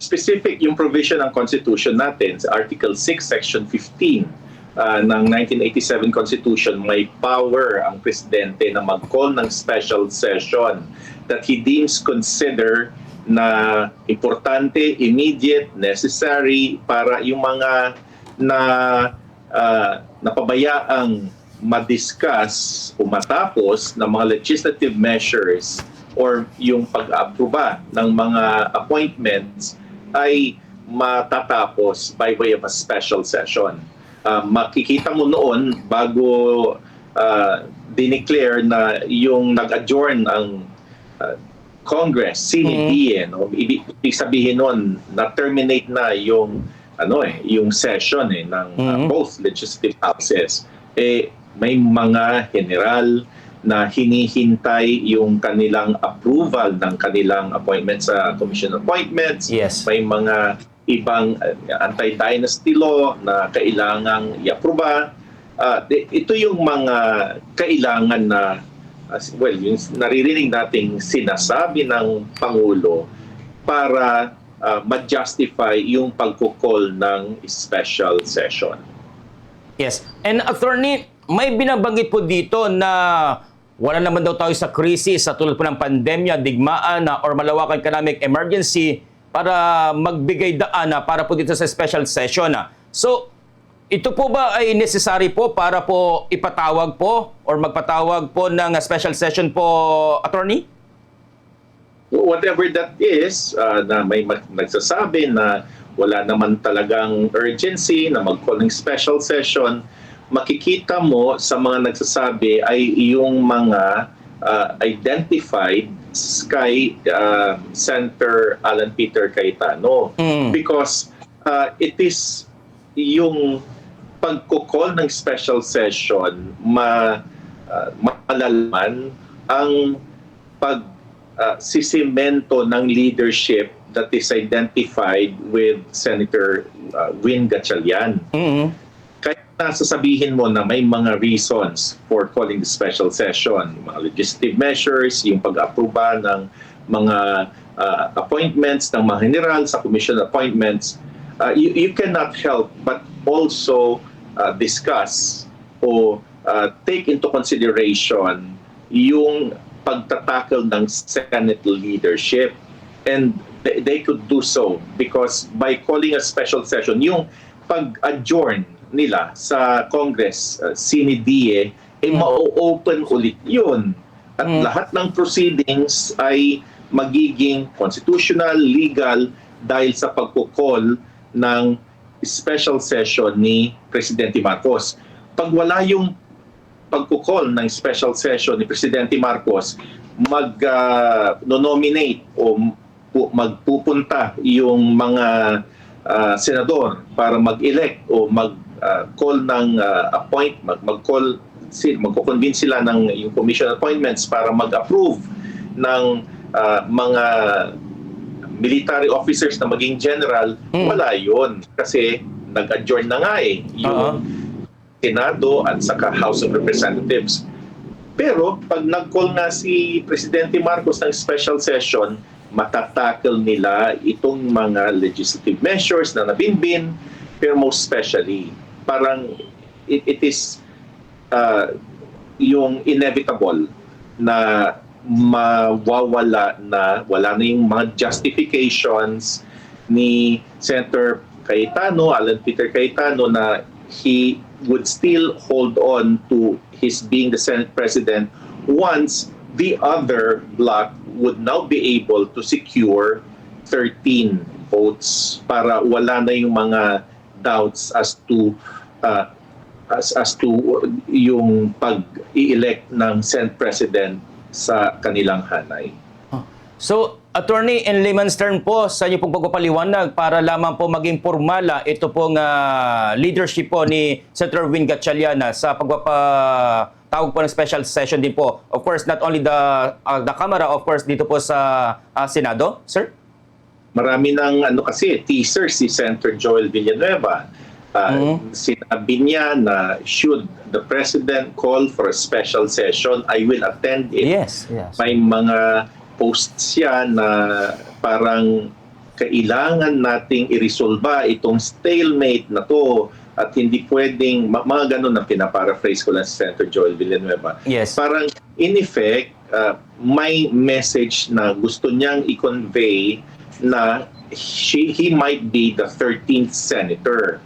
specific yung provision ng Constitution natin sa Article 6, Section 15 ng 1987 Constitution. May power ang presidente na mag-call ng special session that he deems consider na importante, immediate, necessary para yung mga na napabayaang madiscuss o matapos ng mga legislative measures or yung pag-aproba ng mga appointments ay matatapos by way of a special session. Makikita mo noon bago dineclare na yung nag-adjourn ang Congress, CND, no? Ibig sabihin nun na terminate na yung yung session ng both legislative houses. May mga general na hinihintay yung kanilang approval ng kanilang appointments sa Commission on Appointments. Yes. May mga ibang anti-dynasty law na kailangang i-aproba. Ito yung mga kailangan na yung naririnig nating sinasabi ng Pangulo para ma-justify yung pagkukol ng special session. Yes. And attorney, may binabanggit po dito na wala naman daw tayo sa krisis sa tulad po ng pandemya, digmaan or malawakang economic emergency para magbigay daan para po dito sa special session. So, ito po ba ay necessary po para po ipatawag po or magpatawag po ng special session po, attorney? Whatever that is, na may nagsasabi na wala naman talagang urgency na mag-call ng special session, makikita mo sa mga nagsasabi ay yung mga identified kay Senator Alan Peter Cayetano. Because it is yung pagkukol ng special session malalaman ang sisimento ng leadership that is identified with Senator Win Gatchalian. Kaya nasasabihin mo na may mga reasons for calling the special session, mga legislative measures, yung pag-aproba ng mga appointments ng mga general sa commission appointments. You cannot help but also discuss o take into consideration yung pagtatakal ng Senate leadership. And they could do so because by calling a special session, yung pag-adjourn nila sa Congress, CND, ma-open ulit yun. At lahat ng proceedings ay magiging constitutional, legal, dahil sa pagkukol ng special session ni Presidente Marcos. Pag wala yung pagkukol ng special session ni Presidente Marcos, mag-nominate o magpupunta yung mga senador para mag-elect o mag-call ng magko-convince sila ng yung commission appointments para mag-approve ng mga military officers na maging general, wala yun. Kasi nag-adjourn na nga yung Senado at saka House of Representatives. Pero pag nag-call nga si Presidente Marcos ng special session, matatackle nila itong mga legislative measures na nabinbin, pero most especially, parang it is yung inevitable na mawawala na, wala na yung mga justifications ni Senator Cayetano, Alan Peter Cayetano, na he would still hold on to his being the Senate President once the other bloc would now be able to secure 13 votes para wala na yung mga doubts as to yung pag-i-elect ng Senate President sa kanilang hanay. So, attorney, in layman's term po, sa inyo pong pagpapaliwanag para lamang po maging formala ito pong leadership po ni Senator Win Gatchalian sa pagpapatawag po ng special session din po. Of course, not only the Kamara, of course, dito po sa Senado, sir? Marami ng kasi teaser si Senator Joel Villanueva. Sinabi niya na should the President call for a special session, I will attend it. Yes, yes. May mga posts siya na parang kailangan nating iresolba itong stalemate na to at hindi pwedeng, mga ganun na pinaparaphrase ko lang si Senator Joel Villanueva. Yes. Parang in effect, may message na gusto niyang i-convey na he might be the 13th senator.